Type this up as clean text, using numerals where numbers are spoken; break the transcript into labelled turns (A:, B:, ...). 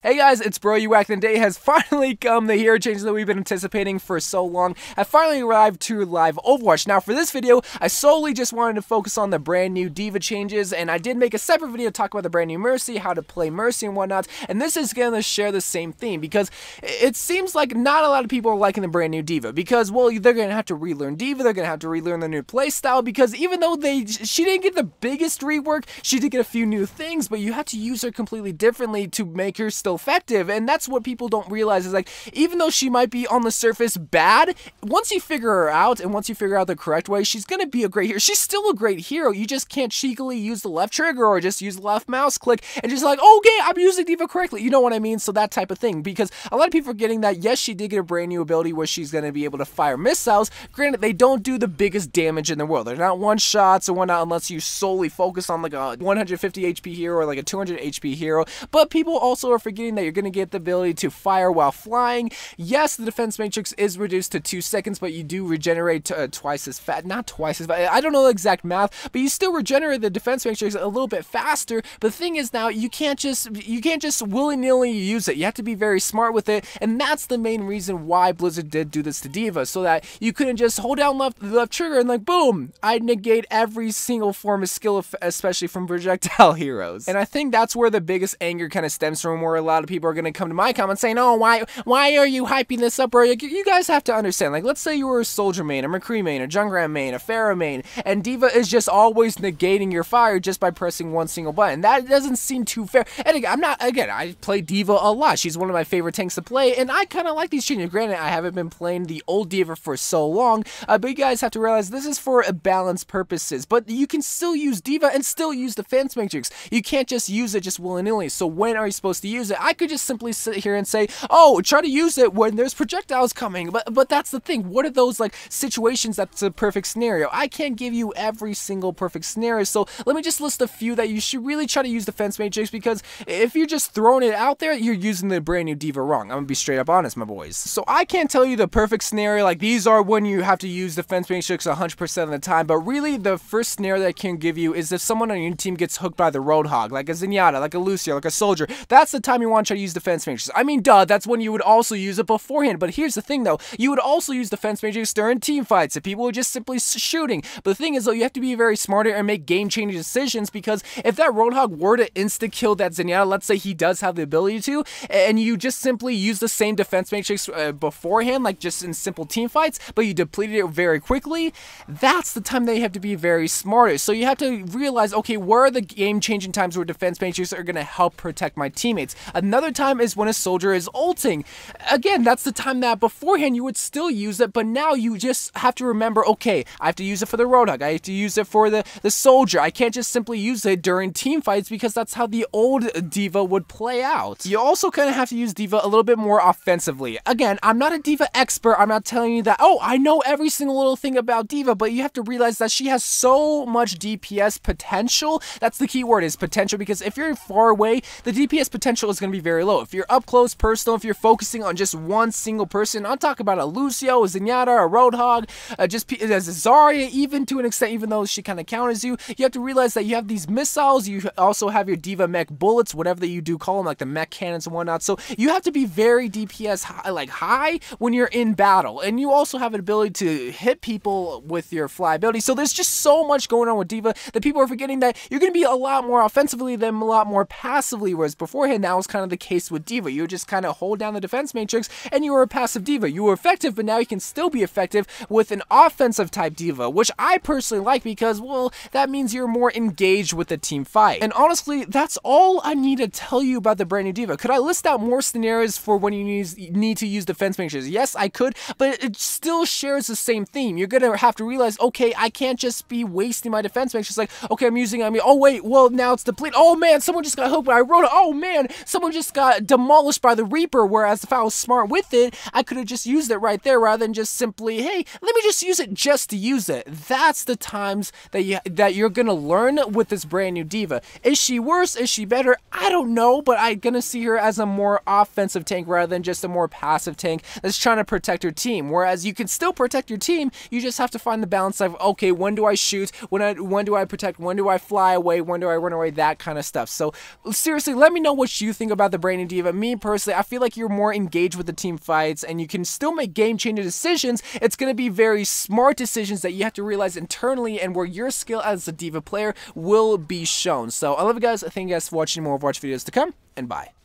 A: Hey guys, it's Bro You Whack. The day has finally come. The hero changes that we've been anticipating for so long have finally arrived to live Overwatch. Now for this video, I solely just wanted to focus on the brand new D.va changes, and I did make a separate video to talk about the brand new Mercy, how to play Mercy and whatnot, and this is going to share the same theme because it seems like not a lot of people are liking the brand new D.va because, well, they're going to have to relearn D.va, they're going to have to relearn the new playstyle because even though she didn't get the biggest rework, she did get a few new things, but you have to use her completely differently to make her still effective. And that's what people don't realize is, like, even though she might be on the surface bad, once you figure her out and once you figure out the correct way, she's gonna be a great hero. She's still a great hero. You just can't cheekily use the left trigger or just use the left mouse click and just like, okay, I'm using D.va correctly. You know what I mean? So that type of thing, because a lot of people are getting that. Yes, she did get a brand new ability where she's gonna be able to fire missiles. Granted, they don't do the biggest damage in the world. They're not one shots or whatnot unless you solely focus on like a 150 HP hero or like a 200 HP hero. But people also are forgetting that you're going to get the ability to fire while flying. Yes, the defense matrix is reduced to 2 seconds, but you do regenerate twice as fast. Not twice as fast. I don't know the exact math, but you still regenerate the defense matrix a little bit faster. But the thing is now, you can't just willy-nilly use it. You have to be very smart with it, and that's the main reason why Blizzard did do this to D.va, so that you couldn't just hold down the left trigger and like, boom, I'd negate every single form of skill, especially from projectile heroes. And I think that's where the biggest anger kind of stems from, where a lot of people are going to come to my comments saying, oh, why are you hyping this up, bro? You guys have to understand, like, let's say you were a soldier main, a McCree main, a Jungran main, a Pharah main, and D.va is just always negating your fire just by pressing one single button. That doesn't seem too fair. And again, I play D.va a lot. She's one of my favorite tanks to play, and I kind of like these changes. Granted, I haven't been playing the old D.va for so long, but you guys have to realize this is for balanced purposes, but you can still use D.va and still use defense matrix. You can't just use it just willy-nilly. So when are you supposed to use it? I could just simply sit here and say, oh, try to use it when there's projectiles coming, but that's the thing. What are those like situations that's a perfect scenario? I can't give you every single perfect scenario, so let me just list a few that you should really try to use defense matrix, because if you're just throwing it out there, you're using the brand new D.va wrong. I'm gonna be straight up honest, my boys. So I can't tell you the perfect scenario, like these are when you have to use defense matrix 100% of the time, but really the first scenario that I can give you is if someone on your team gets hooked by the Roadhog, like a Zenyatta, like a Lucio, like a soldier. That's the time you want to try to use defense matrix. I mean, duh, that's when you would also use it beforehand, but here's the thing though, you would also use defense matrix during team fights if people were just simply shooting. But the thing is though, you have to be very smarter and make game-changing decisions, because if that Roadhog were to insta-kill that Zenyatta, let's say he does have the ability to, and you just simply use the same defense matrix beforehand, like just in simple team fights, but you depleted it very quickly, that's the time that you have to be very smarter. So you have to realize, okay, where are the game-changing times where defense matrix are going to help protect my teammates? Another time is when a soldier is ulting. Again, that's the time that beforehand you would still use it, but now you just have to remember, okay, I have to use it for the Roadhog, I have to use it for the soldier. I can't just simply use it during team fights, because that's how the old D.va would play out. You also kind of have to use D.va a little bit more offensively. Again, I'm not a D.va expert. I'm not telling you that, oh, I know every single little thing about D.va, but you have to realize that she has so much DPS potential. That's the key word, is potential, because if you're far away, the DPS potential is going to be very low. If you're up close, personal, if you're focusing on just one single person, I'm talking about a Lucio, a Zenyatta, a Roadhog, just a Zarya, even to an extent, even though she kind of counters you, you have to realize that you have these missiles, you also have your D.va mech bullets, whatever that you do call them, like the mech cannons and whatnot, so you have to be very DPS high when you're in battle, and you also have an ability to hit people with your fly ability. So there's just so much going on with D.va that people are forgetting that you're going to be a lot more offensively than a lot more passively, whereas beforehand that was kind of the case with D.va. You would just kind of hold down the defense matrix and you were a passive D.va. You were effective, but now you can still be effective with an offensive type D.va, which I personally like, because, well, that means you're more engaged with the team fight. And honestly, that's all I need to tell you about the brand new D.va. Could I list out more scenarios for when you need to use defense matrix? Yes, I could, but it still shares the same theme. You're gonna have to realize, okay, I can't just be wasting my defense matrix. Like, okay, I'm using, oh wait, well, now it's depleted. Oh man, someone just got hooked when I wrote it. Oh man, someone just got demolished by the Reaper, whereas if I was smart with it, I could have just used it right there rather than just simply, hey, let me just use it just to use it. That's the times that you're gonna learn with this brand new D.va. Is she worse? Is she better? I don't know, but I'm gonna see her as a more offensive tank rather than just a more passive tank that's trying to protect her team. Whereas you can still protect your team, you just have to find the balance of, okay, when do I shoot, when do I protect, when do I fly away, when do I run away, that kind of stuff. So seriously, let me know what you think about the brand new D.va. Me personally, I feel like you're more engaged with the team fights and you can still make game-changing decisions. It's going to be very smart decisions that you have to realize internally and where your skill as a D.va player will be shown. So I love you guys. Thank you guys for watching more Overwatch videos to come, and bye.